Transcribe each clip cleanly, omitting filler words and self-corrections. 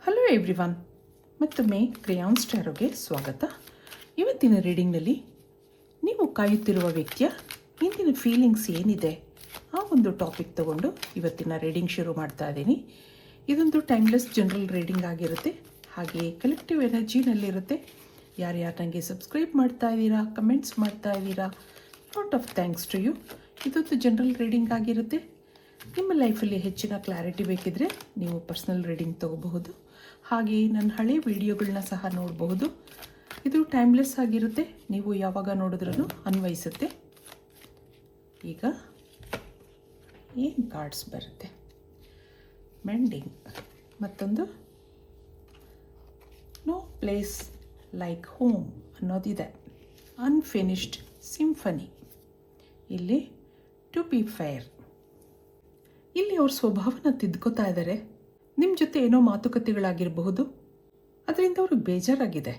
Hello everyone, ಮತ್ತೊಮ್ಮೆ crayons ಟ್ಯಾರೋಗೆ ಸ್ವಾಗತ. ಇವತ್ತಿನ ರೀಡಿಂಗ್ನಲ್ಲಿ ನೀವು ಕಾಯುತ್ತಿರುವ ವ್ಯಕ್ತಿಯ ಇಂದಿನ ಫೀಲಿಂಗ್ಸ್ ಏನಿದೆ ಆ ಒಂದು ಟಾಪಿಕ್ ತಗೊಂಡು ಇವತ್ತಿನ ರೀಡಿಂಗ್ ಶುರು ಮಾಡ್ತಾ ಇದ್ದೀನಿ. ಇದೊಂದು ಟೈಮ್ಲೆಸ್ ಜನರಲ್ ರೀಡಿಂಗ್ ಆಗಿರುತ್ತೆ, ಹಾಗೆಯೇ ಕಲೆಕ್ಟಿವ್ ಎನರ್ಜಿನಲ್ಲಿರುತ್ತೆ. ಯಾರ್ಯಾರು ನನಗೆ ಸಬ್ಸ್ಕ್ರೈಬ್ ಮಾಡ್ತಾ ಇದ್ದೀರಾ, ಕಮೆಂಟ್ಸ್ ಮಾಡ್ತಾ ಇದ್ದೀರಾ, lot of thanks to you. ಇದೊಂದು ಜನರಲ್ ರೀಡಿಂಗ್ ಆಗಿರುತ್ತೆ. ನಿಮ್ಮ ಲೈಫಲ್ಲಿ ಹೆಚ್ಚಿನ ಕ್ಲಾರಿಟಿ ಬೇಕಿದ್ರೆ ನೀವು ಪರ್ಸ್ನಲ್ ರೀಡಿಂಗ್ ತೊಗೋಬಹುದು. ಹಾಗೆಯೇ ನನ್ನ ಹಳೆ ವಿಡಿಯೋಗಳನ್ನ ಸಹ ನೋಡಬಹುದು. ಇದು ಟೈಮ್ಲೆಸ್ ಆಗಿರುತ್ತೆ, ನೀವು ಯಾವಾಗ ನೋಡಿದ್ರೂ ಅನ್ವಯಿಸುತ್ತೆ. ಈಗ ಏನು ಕಾರ್ಡ್ಸ್ ಬರುತ್ತೆ? ಮೆಂಡಿಂಗ್, ಮತ್ತೊಂದು ನೋ ಪ್ಲೇಸ್ ಲೈಕ್ ಹೋಮ್ ಅನ್ನೋದಿದೆ. ಅನ್ಫಿನಿಶ್ಡ್ ಸಿಂಫನಿ, ಇಲ್ಲಿ ಟು ಬಿ ಫೇರ್. ಇಲ್ಲಿ ಅವ್ರ ಸ್ವಭಾವನ ತಿದ್ಕೋತಾ ಇದ್ದಾರೆ. ನಿಮ್ಮ ಜೊತೆ ಏನೋ ಮಾತುಕತೆಗಳಾಗಿರಬಹುದು, ಅದರಿಂದ ಅವ್ರಿಗೆ ಬೇಜಾರಾಗಿದೆ.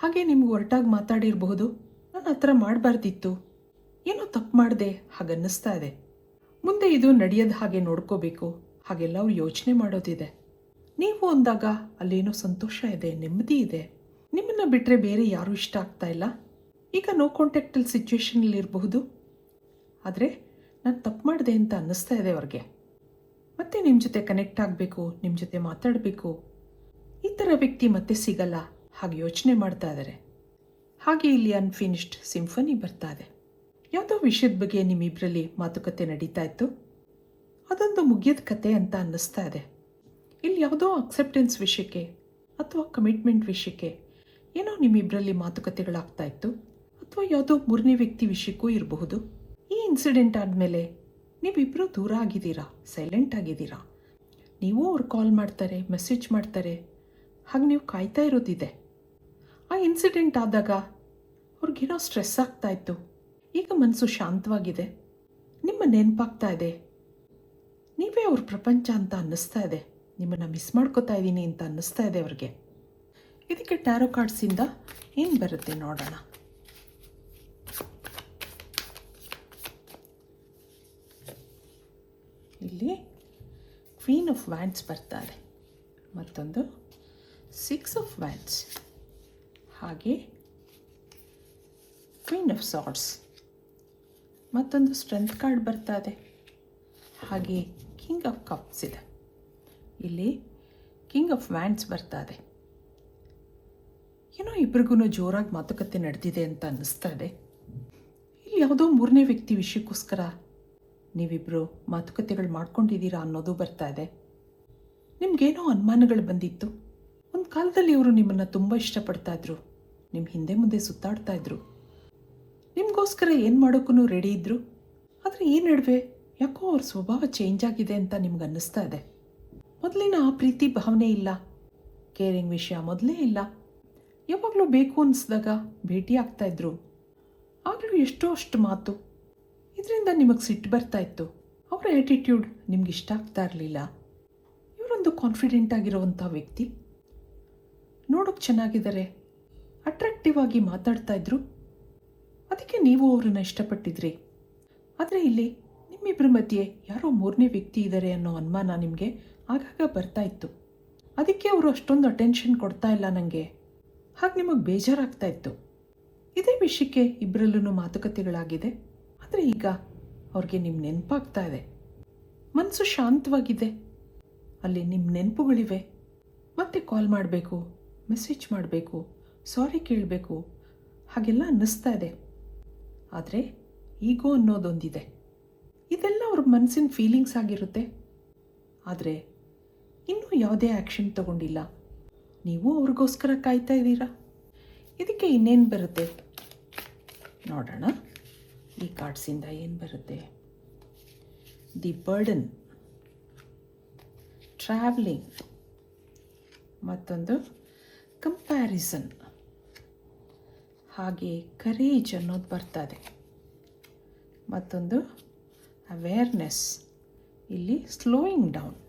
ಹಾಗೆ ನಿಮ್ಗೆ ಹೊರಟಾಗಿ ಮಾತಾಡಿರಬಹುದು, ನಾನು ಆ ಥರ ಮಾಡಬಾರ್ದಿತ್ತು, ಏನೋ ತಪ್ಪು ಮಾಡಿದೆ ಹಾಗನ್ನಿಸ್ತಾ ಇದೆ. ಮುಂದೆ ಇದು ನಡೆಯೋದು ಹಾಗೆ ನೋಡ್ಕೋಬೇಕು, ಹಾಗೆಲ್ಲ ಅವ್ರು ಯೋಚನೆ ಮಾಡೋದಿದೆ. ನೀವು ಅಂದಾಗ ಅಲ್ಲೇನೋ ಸಂತೋಷ ಇದೆ, ನೆಮ್ಮದಿ ಇದೆ. ನಿಮ್ಮನ್ನು ಬಿಟ್ಟರೆ ಬೇರೆ ಯಾರೂ ಇಷ್ಟ ಆಗ್ತಾ ಇಲ್ಲ. ಈಗ ನೋ ಕಾಂಟ್ಯಾಕ್ಟಲ್ಲಿ ಸಿಚುವೇಶನಲ್ಲಿ ಇರಬಹುದು, ಆದರೆ ನಾನು ತಪ್ಪು ಮಾಡಿದೆ ಅಂತ ಅನ್ನಿಸ್ತಾ ಇದೆ ಅವ್ರಿಗೆ. ಮತ್ತೆ ನಿಮ್ಮ ಜೊತೆ ಕನೆಕ್ಟ್ ಆಗಬೇಕು, ನಿಮ್ಮ ಜೊತೆ ಮಾತಾಡಬೇಕು, ಈ ಥರ ವ್ಯಕ್ತಿ ಮತ್ತೆ ಸಿಗಲ್ಲ ಹಾಗೆ ಯೋಚನೆ ಮಾಡ್ತಾ ಇದ್ದಾರೆ. ಹಾಗೆ ಇಲ್ಲಿ ಅನ್ಫಿನಿಶ್ಡ್ ಸಿಂಫನಿ ಬರ್ತಾ ಇದೆ. ಯಾವುದೋ ವಿಷಯದ ಬಗ್ಗೆ ನಿಮ್ಮಿಬ್ಬರಲ್ಲಿ ಮಾತುಕತೆ ನಡೀತಾ ಇತ್ತು, ಅದೊಂದು ಮುಗಿಯದ ಕತೆ ಅಂತ ಅನ್ನಿಸ್ತಾ ಇದೆ. ಇಲ್ಲಿ ಯಾವುದೋ ಅಕ್ಸೆಪ್ಟೆನ್ಸ್ ವಿಷಯಕ್ಕೆ ಅಥವಾ ಕಮಿಟ್ಮೆಂಟ್ ವಿಷಯಕ್ಕೆ ಏನೋ ನಿಮ್ಮಿಬ್ಬರಲ್ಲಿ ಮಾತುಕತೆಗಳಾಗ್ತಾ ಇತ್ತು, ಅಥವಾ ಯಾವುದೋ ಮೂರನೇ ವ್ಯಕ್ತಿ ವಿಷಯಕ್ಕೂ ಇರಬಹುದು. ಈ ಇನ್ಸಿಡೆಂಟ್ ಆದಮೇಲೆ ನೀವಿಬ್ಬರು ದೂರ ಆಗಿದ್ದೀರಾ, ಸೈಲೆಂಟ್ ಆಗಿದ್ದೀರಾ. ನೀವು ಅವ್ರು ಕಾಲ್ ಮಾಡ್ತಾರೆ, ಮೆಸೇಜ್ ಮಾಡ್ತಾರೆ, ಹಾಗೆ ನೀವು ಕಾಯ್ತಾ ಇರೋದಿದೆ. ಆ ಇನ್ಸಿಡೆಂಟ್ ಆದಾಗ ಅವ್ರಿಗೇನೋ ಸ್ಟ್ರೆಸ್ ಆಗ್ತಾ ಇತ್ತು, ಈಗ ಮನಸ್ಸು ಶಾಂತವಾಗಿದೆ, ನಿಮ್ಮ ನೆನಪಾಗ್ತಾ ಇದೆ, ನೀವೇ ಅವ್ರ ಪ್ರಪಂಚ ಅಂತ ಅನ್ನಿಸ್ತಾ ಇದೆ, ನಿಮ್ಮನ್ನು ಮಿಸ್ ಮಾಡ್ಕೋತಾ ಇದ್ದೀನಿ ಅಂತ ಅನ್ನಿಸ್ತಾ ಇದೆ ಅವ್ರಿಗೆ. ಇದಕ್ಕೆ ಟ್ಯಾರೋ ಕಾರ್ಡ್ಸಿಂದ ಏನು ಬರುತ್ತೆ ನೋಡೋಣ. ಇಲ್ಲಿ ಕ್ವೀನ್ ಆಫ್ ವ್ಯಾಂಡ್ಸ್ ಬರ್ತಾರೆ, ಮತ್ತೊಂದು 6 ಆಫ್ ವ್ಯಾಂಡ್ಸ್, ಹಾಗೆ ಕ್ವೀನ್ ಆಫ್ ಸಾರ್ಡ್ಸ್, ಮತ್ತೊಂದು ಸ್ಟ್ರೆಂತ್ ಕಾರ್ಡ್ ಬರ್ತಾ ಇದೆ, ಹಾಗೆ ಕಿಂಗ್ ಆಫ್ ಕಪ್ಸ್ ಇದೆ. ಇಲ್ಲಿ ಕಿಂಗ್ ಆಫ್ ವ್ಯಾಂಡ್ಸ್ ಬರ್ತಾ ಇದೆ. ಏನೋ ಇಬ್ರಿಗೂ ಜೋರಾಗಿ ಮಾತುಕತೆ ನಡೆದಿದೆ ಅಂತ ಅನ್ನಿಸ್ತಾ ಇದೆ. ಇಲ್ಲಿ ಯಾವುದೋ ಮೂರನೇ ವ್ಯಕ್ತಿ ವಿಷಯಕ್ಕೋಸ್ಕರ ನೀವಿಬ್ಬರು ಮಾತುಕತೆಗಳು ಮಾಡ್ಕೊಂಡಿದ್ದೀರಾ ಅನ್ನೋದು ಬರ್ತಾ ಇದೆ. ನಿಮಗೇನೋ ಅನುಮಾನಗಳು ಬಂದಿತ್ತು. ಒಂದು ಕಾಲದಲ್ಲಿ ಇವರು ನಿಮ್ಮನ್ನು ತುಂಬ ಇಷ್ಟಪಡ್ತಾ ಇದ್ರು, ನಿಮ್ಮ ಹಿಂದೆ ಮುಂದೆ ಸುತ್ತಾಡ್ತಾ ಇದ್ರು, ನಿಮಗೋಸ್ಕರ ಏನು ಮಾಡೋಕ್ಕೂ ರೆಡಿ ಇದ್ದರು. ಆದರೆ ಈ ನಡುವೆ ಯಾಕೋ ಅವ್ರ ಸ್ವಭಾವ ಚೇಂಜ್ ಆಗಿದೆ ಅಂತ ನಿಮ್ಗೆ ಅನ್ನಿಸ್ತಾ ಇದೆ. ಮೊದಲಿನ ಆ ಪ್ರೀತಿ ಭಾವನೆ ಇಲ್ಲ, ಕೇರಿಂಗ್ ವಿಷಯ ಮೊದಲೇ ಇಲ್ಲ. ಯಾವಾಗಲೂ ಬೇಕು ಅನಿಸಿದಾಗ ಭೇಟಿ ಆಗ್ತಾಯಿದ್ರು, ಆಗಲೂ ಎಷ್ಟೋ ಅಷ್ಟು ಮಾತು. ಇದರಿಂದ ನಿಮಗೆ ಸಿಟ್ಟು ಬರ್ತಾ ಇತ್ತು. ಅವರ ಆ್ಯಟಿಟ್ಯೂಡ್ ನಿಮ್ಗೆ ಇಷ್ಟ ಆಗ್ತಾ ಇರಲಿಲ್ಲ. ಇವರೊಂದು ಕಾನ್ಫಿಡೆಂಟ್ ಆಗಿರುವಂಥ ವ್ಯಕ್ತಿ, ನೋಡೋಕ್ಕೆ ಚೆನ್ನಾಗಿದ್ದಾರೆ, ಅಟ್ರಾಕ್ಟಿವ್ ಆಗಿ ಮಾತಾಡ್ತಾ ಇದ್ರು, ಅದಕ್ಕೆ ನೀವು ಅವರನ್ನು ಇಷ್ಟಪಟ್ಟಿದ್ರಿ. ಆದರೆ ಇಲ್ಲಿ ನಿಮ್ಮಿಬ್ಬರ ಮಧ್ಯೆ ಯಾರೋ ಮೂರನೇ ವ್ಯಕ್ತಿ ಇದ್ದಾರೆ ಅನ್ನೋ ಅನುಮಾನ ನಿಮಗೆ ಆಗಾಗ ಬರ್ತಾ ಇತ್ತು. ಅದಕ್ಕೆ ಅವರು ಅಷ್ಟೊಂದು ಅಟೆನ್ಷನ್ ಕೊಡ್ತಾ ಇಲ್ಲ ನನಗೆ, ಹಾಗೆ ನಿಮಗೆ ಬೇಜಾರಾಗ್ತಾ ಇತ್ತು. ಇದೇ ವಿಷಯಕ್ಕೆ ಇಬ್ಬರಲ್ಲೂ ಮಾತುಕತೆಗಳಾಗಿದೆ. ಆದರೆ ಈಗ ಅವ್ರಿಗೆ ನಿಮ್ಮ ನೆನಪಾಗ್ತಾ ಇದೆ, ಮನಸ್ಸು ಶಾಂತವಾಗಿದೆ, ಅಲ್ಲಿ ನಿಮ್ಮ ನೆನಪುಗಳಿವೆ. ಮತ್ತೆ ಕಾಲ್ ಮಾಡಬೇಕು, ಮೆಸೇಜ್ ಮಾಡಬೇಕು, ಸಾರಿ ಕೇಳಬೇಕು, ಹಾಗೆಲ್ಲ ಅನ್ನಿಸ್ತಾ ಇದೆ. ಆದರೆ ಈಗೋ ಅನ್ನೋದೊಂದಿದೆ. ಇದೆಲ್ಲ ಅವ್ರ ಮನಸ್ಸಿನ ಫೀಲಿಂಗ್ಸ್ ಆಗಿರುತ್ತೆ. ಆದರೆ ಇನ್ನೂ ಯಾವುದೇ ಆ್ಯಕ್ಷನ್ ತಗೊಂಡಿಲ್ಲ. ನೀವು ಅವ್ರಿಗೋಸ್ಕರ ಕಾಯ್ತಾ ಇದ್ದೀರಾ. ಇದಕ್ಕೆ ಇನ್ನೇನು ಬರುತ್ತೆ ನೋಡೋಣ. ಈ ಕಾರ್ಡ್ಸಿಂದ ಏನು ಬರುತ್ತೆ? ದಿ ಬರ್ಡನ್, ಟ್ರಾವೆಲಿಂಗ್, ಮತ್ತೊಂದು ಕಂಪ್ಯಾರಿಸನ್, ಹಾಗೆ ಕರೇಜ್ ಅನ್ನೋದು ಬರ್ತದೆ, ಮತ್ತೊಂದು ಅವೇರ್ನೆಸ್, ಇಲ್ಲಿ ಸ್ಲೋಯಿಂಗ್ ಡೌನ್.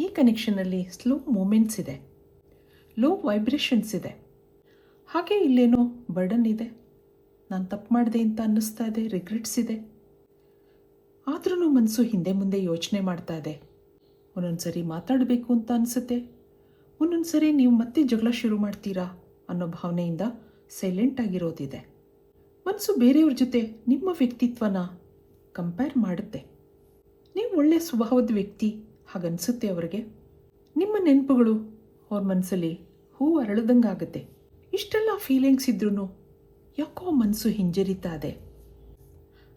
ಈ ಕನೆಕ್ಷನಲ್ಲಿ ಸ್ಲೋ ಮೂಮೆಂಟ್ಸ್ ಇದೆ, ಲೋ ವೈಬ್ರೇಷನ್ಸ್ ಇದೆ, ಹಾಗೆ ಇಲ್ಲೇನೋ ಬರ್ಡನ್ ಇದೆ, ನಾನು ತಪ್ಪು ಮಾಡಿದೆ ಅಂತ ಅನ್ನಿಸ್ತಾ ಇದೆ, ರಿಗ್ರೆಟ್ಸ್ ಇದೆ. ಆದ್ರೂ ಮನಸ್ಸು ಹಿಂದೆ ಮುಂದೆ ಯೋಚನೆ ಮಾಡ್ತಾ ಇದೆ. ಒಂದೊಂದು ಸರಿ ಮಾತಾಡಬೇಕು ಅಂತ ಅನಿಸುತ್ತೆ, ಒಂದೊಂದು ಸರಿ ನೀವು ಮತ್ತೆ ಜಗಳ ಶುರು ಮಾಡ್ತೀರಾ ಅನ್ನೋ ಭಾವನೆಯಿಂದ ಸೈಲೆಂಟ್ ಆಗಿರೋದಿದೆ. ಮನಸ್ಸು ಬೇರೆಯವ್ರ ಜೊತೆ ನಿಮ್ಮ ವ್ಯಕ್ತಿತ್ವನ ಕಂಪೇರ್ ಮಾಡುತ್ತೆ. ನೀವು ಒಳ್ಳೆಯ ಸ್ವಭಾವದ ವ್ಯಕ್ತಿ ಹಾಗನ್ಸುತ್ತೆ ಅವರಿಗೆ. ನಿಮ್ಮ ನೆನಪುಗಳು ಅವ್ರ ಮನಸ್ಸಲ್ಲಿ ಹೂವು ಅರಳದಂಗಾಗುತ್ತೆ. ಇಷ್ಟೆಲ್ಲ ಫೀಲಿಂಗ್ಸ್ ಇದ್ರೂ ಯಾಕೋ ಮನಸ್ಸು ಹಿಂಜರಿತಾ ಇದೆ.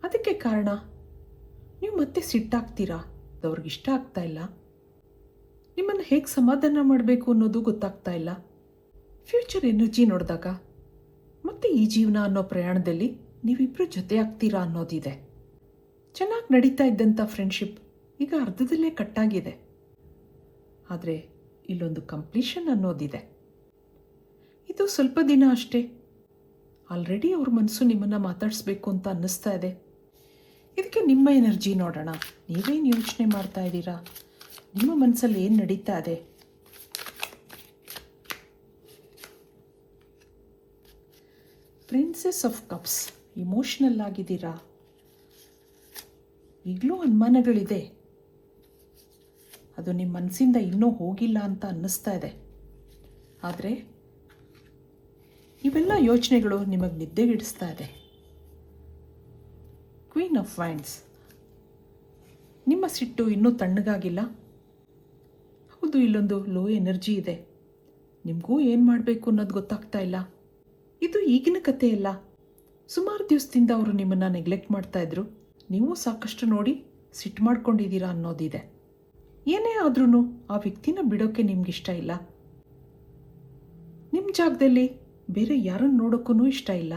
ಅದಕ್ಕೆ ಕಾರಣ ನೀವು ಮತ್ತೆ ಸಿಟ್ಟಾಗ್ತೀರಾ, ಅವ್ರಿಗೆ ಇಷ್ಟ ಆಗ್ತಾ ಇಲ್ಲ, ನಿಮ್ಮನ್ನು ಹೇಗೆ ಸಮಾಧಾನ ಮಾಡಬೇಕು ಅನ್ನೋದು ಗೊತ್ತಾಗ್ತಾ ಇಲ್ಲ. ಫ್ಯೂಚರ್ ಎನರ್ಜಿ ನೋಡಿದಾಗ ಮತ್ತೆ ಈ ಜೀವನ ಅನ್ನೋ ಪ್ರಯಾಣದಲ್ಲಿ ನೀವಿಬ್ಬರು ಜೊತೆ ಆಗ್ತೀರಾ ಅನ್ನೋದಿದೆ. ಚೆನ್ನಾಗಿ ನಡೀತಾ ಇದ್ದಂಥ ಫ್ರೆಂಡ್ಶಿಪ್ ಈಗ ಅರ್ಧದಲ್ಲೇ ಕಟ್ಟಾಗಿದೆ. ಆದರೆ ಇಲ್ಲೊಂದು ಕಂಪ್ಲೀಷನ್ ಅನ್ನೋದಿದೆ. ಇದು ಸ್ವಲ್ಪ ದಿನ ಅಷ್ಟೇ. ಆಲ್ರೆಡಿ ಅವ್ರ ಮನಸ್ಸು ನಿಮ್ಮನ್ನು ಮಾತಾಡಿಸ್ಬೇಕು ಅಂತ ಅನ್ನಿಸ್ತಾ ಇದೆ. ಇದಕ್ಕೆ ನಿಮ್ಮ ಎನರ್ಜಿ ನೋಡೋಣ. ನೀವೇನು ಯೋಚನೆ ಮಾಡ್ತಾ ಇದ್ದೀರಾ? ನಿಮ್ಮ ಮನಸ್ಸಲ್ಲಿ ಏನು ನಡೀತಾ ಇದೆ? ಪ್ರಿನ್ಸೆಸ್ ಆಫ್ ಕಪ್ಸ್, ಇಮೋಷ್ನಲ್ ಆಗಿದ್ದೀರಾ. ಈಗಲೂ ಅನುಮಾನಗಳಿದೆ, ಅದು ನಿಮ್ಮ ಮನಸ್ಸಿಂದ ಇನ್ನೂ ಹೋಗಿಲ್ಲ ಅಂತ ಅನ್ನಿಸ್ತಾ ಇದೆ. ಆದರೆ ಇವೆಲ್ಲ ಯೋಚನೆಗಳು ನಿಮಗೆ ನಿದ್ದೆಗಿಡಿಸ್ತಾ ಇದೆ. ಕ್ವೀನ್ ಆಫ್ ವೈನ್ಸ್, ನಿಮ್ಮ ಸಿಟ್ಟು ಇನ್ನೂ ತಣ್ಣಗಾಗಿಲ್ಲ. ಹೌದು, ಇಲ್ಲೊಂದು ಲೋ ಎನರ್ಜಿ ಇದೆ. ನಿಮಗೂ ಏನು ಮಾಡಬೇಕು ಅನ್ನೋದು ಗೊತ್ತಾಗ್ತಾ ಇಲ್ಲ. ಇದು ಈಗಿನ ಕಥೆ ಅಲ್ಲ. ಸುಮಾರು ದಿವಸದಿಂದ ಅವರು ನಿಮ್ಮನ್ನು ನೆಗ್ಲೆಕ್ಟ್ ಮಾಡ್ತಾಯಿದ್ರು. ನೀವು ಸಾಕಷ್ಟು ನೋಡಿ ಸಿಟ್ಟು ಮಾಡ್ಕೊಂಡಿದ್ದೀರಾ ಅನ್ನೋದಿದೆ. ಏನೇ ಆದ್ರೂ ಆ ವ್ಯಕ್ತಿನ ಬಿಡೋಕ್ಕೆ ನಿಮಗಿಷ್ಟ ಇಲ್ಲ. ನಿಮ್ಮ ಜಾಗದಲ್ಲಿ ಬೇರೆ ಯಾರನ್ನು ನೋಡೋಕ್ಕೂ ಇಷ್ಟ ಇಲ್ಲ.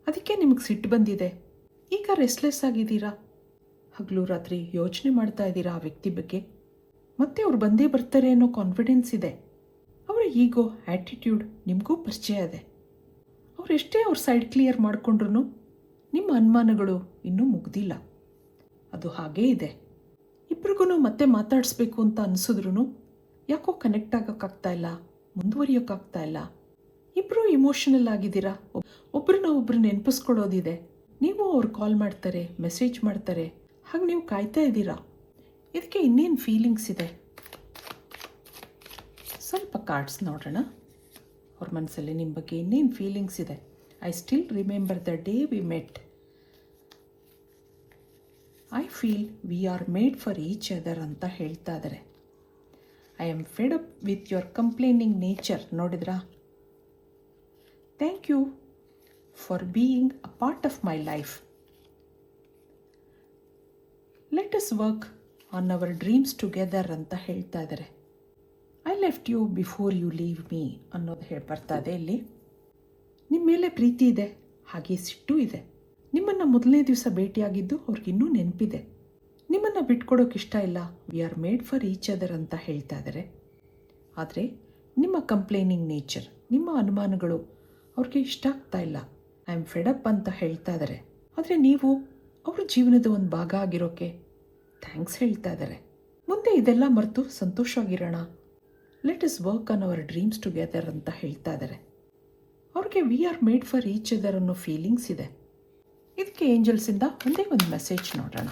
ಅದಕ್ಕೆ ನಿಮಗೆ ಸಿಟ್ಟು ಬಂದಿದೆ. ಈಗ ರೆಸ್ಲೆಸ್ ಆಗಿದ್ದೀರಾ. ಹಗಲು ರಾತ್ರಿ ಯೋಚನೆ ಮಾಡ್ತಾ ಇದ್ದೀರಾ ಆ ವ್ಯಕ್ತಿ ಬಗ್ಗೆ. ಮತ್ತೆ ಅವ್ರು ಬಂದೇ ಬರ್ತಾರೆ ಅನ್ನೋ ಕಾನ್ಫಿಡೆನ್ಸ್ ಇದೆ. ಅವರ ಈಗೋ, ಆ್ಯಟಿಟ್ಯೂಡ್ ನಿಮಗೂ ಪರಿಚಯ ಇದೆ. ಅವರೆಷ್ಟೇ ಅವ್ರ ಸೈಡ್ ಕ್ಲಿಯರ್ ಮಾಡಿಕೊಂಡ್ರು ನಿಮ್ಮ ಅನುಮಾನಗಳು ಇನ್ನೂ ಮುಗ್ದಿಲ್ಲ. ಅದು ಹಾಗೇ ಇದೆ. ಇಬ್ರಿಗೂ ಮತ್ತೆ ಮಾತಾಡಿಸ್ಬೇಕು ಅಂತ ಅನಿಸಿದ್ರೂ ಯಾಕೋ ಕನೆಕ್ಟ್ ಆಗೋಕ್ಕಾಗ್ತಾ ಇಲ್ಲ, ಮುಂದುವರಿಯೋಕ್ಕಾಗ್ತಾ ಇಲ್ಲ. ಇಬ್ಬರು ಇಮೋಷನಲ್ ಆಗಿದ್ದೀರಾ. ಒಬ್ಬರನ್ನ ಒಬ್ಬರು ನೆನಪಿಸ್ಕೊಳ್ಳೋದಿದೆ. ನೀವು ಅವ್ರು ಕಾಲ್ ಮಾಡ್ತಾರೆ, ಮೆಸೇಜ್ ಮಾಡ್ತಾರೆ, ಹಾಗೆ ನೀವು ಕಾಯ್ತಾ ಇದ್ದೀರಾ. ಇದಕ್ಕೆ ಇನ್ನೇನು ಫೀಲಿಂಗ್ಸ್ ಇದೆ? ಸ್ವಲ್ಪ ಕಾರ್ಡ್ಸ್ ನೋಡೋಣ. ಅವ್ರ ಮನಸ್ಸಲ್ಲಿ ನಿಮ್ಮ ಬಗ್ಗೆ ಇನ್ನೇನು ಫೀಲಿಂಗ್ಸ್ ಇದೆ. I still remember the day we met. I feel we are made for each other ಅಂತ ಹೇಳ್ತಾ ಇದ್ದಾರೆ. I am fed up with your complaining nature. ನೋಡಿದ್ರಾ? Thank you for being a part of my life. Let us work on our dreams together ಅಂತ ಹೇಳ್ತಾ ಇದ್ದಾರೆ. I left you before you leave me ಅನ್ನೋದು ಬರ್ತಾ ಇದೆ ಇಲ್ಲಿ. ನಿಮ್ಮ ಮೇಲೆ ಪ್ರೀತಿ ಇದೆ, ಹಾಗೆ ಸಿಟ್ಟು ಇದೆ. ನಿಮ್ಮನ್ನು ಮೊದಲನೇ ದಿವಸ ಭೇಟಿಯಾಗಿದ್ದು ಅವ್ರಿಗಿನ್ನೂ ನೆನಪಿದೆ. ನಿಮ್ಮನ್ನು ಬಿಟ್ಕೊಡೋಕೆ ಇಷ್ಟ ಇಲ್ಲ. V are made for each other ಅಂತ ಹೇಳ್ತಾ ಇದ್ದಾರೆ. ಆದರೆ ನಿಮ್ಮ ಕಂಪ್ಲೇನಿಂಗ್ ನೇಚರ್, ನಿಮ್ಮ ಅನುಮಾನಗಳು ಅವ್ರಿಗೆ ಇಷ್ಟ ಆಗ್ತಾ ಇಲ್ಲ. ಐ ಆಮ್ ಫೆಡ್ ಅಪ್ ಅಂತ ಹೇಳ್ತಾ ಇದ್ದಾರೆ. ಆದರೆ ನೀವು ಅವ್ರ ಜೀವನದ ಒಂದು ಭಾಗ ಆಗಿರೋಕ್ಕೆ ಥ್ಯಾಂಕ್ಸ್ ಹೇಳ್ತಾ ಇದ್ದಾರೆ. ಮುಂದೆ ಇದೆಲ್ಲ ಮರೆತು ಸಂತೋಷವಾಗಿರೋಣ. Let us work on our dreams together ಅಂತ ಹೇಳ್ತಾ ಇದ್ದಾರೆ. ಅವ್ರಿಗೆ we are made for each other ಅನ್ನೋ ಫೀಲಿಂಗ್ಸ್ ಇದೆ. ಇದಕ್ಕೆ ಏಂಜಲ್ಸಿಂದ ಒಂದೇ ಒಂದು ಮೆಸೇಜ್ ನೋಡೋಣ.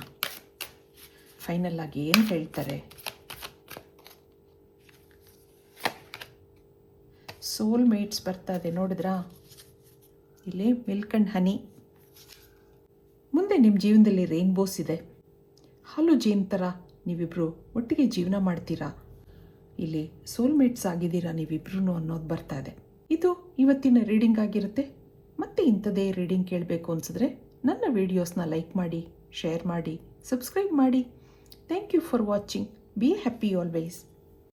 ಫೈನಲ್ ಆಗಿ ಏನು ಹೇಳ್ತಾರೆ? ಸೋಲ್ ಮೇಟ್ಸ್ ಬರ್ತಾ ಇದೆ, ನೋಡಿದ್ರಾ? ಇಲ್ಲಿ ಮಿಲ್ಕ್ ಆ್ಯಂಡ್ ಹನಿ. ಮುಂದೆ ನಿಮ್ಮ ಜೀವನದಲ್ಲಿ ರೈನ್ಬೋಸ್ ಇದೆ. ಹಾಲು ಜೇನು ಥರ ನೀವಿಬ್ಬರು ಒಟ್ಟಿಗೆ ಜೀವನ ಮಾಡ್ತೀರಾ. ಇಲ್ಲಿ ಸೋಲ್ಮೇಟ್ಸ್ ಆಗಿದ್ದೀರಾ ನೀವಿಬ್ರು ಅನ್ನೋದು ಬರ್ತಾ ಇದೆ. ಇದು ಇವತ್ತಿನ ರೀಡಿಂಗ್ ಆಗಿರುತ್ತೆ. ಮತ್ತೆ ಇಂಥದೇ ರೀಡಿಂಗ್ ಕೇಳಬೇಕು ಅನಿಸಿದ್ರೆ ನನ್ನ ವೀಡಿಯೋಸ್ನ ಲೈಕ್ ಮಾಡಿ, ಶೇರ್ ಮಾಡಿ, ಸಬ್ಸ್ಕ್ರೈಬ್ ಮಾಡಿ. Thank you for watching. Be happy always.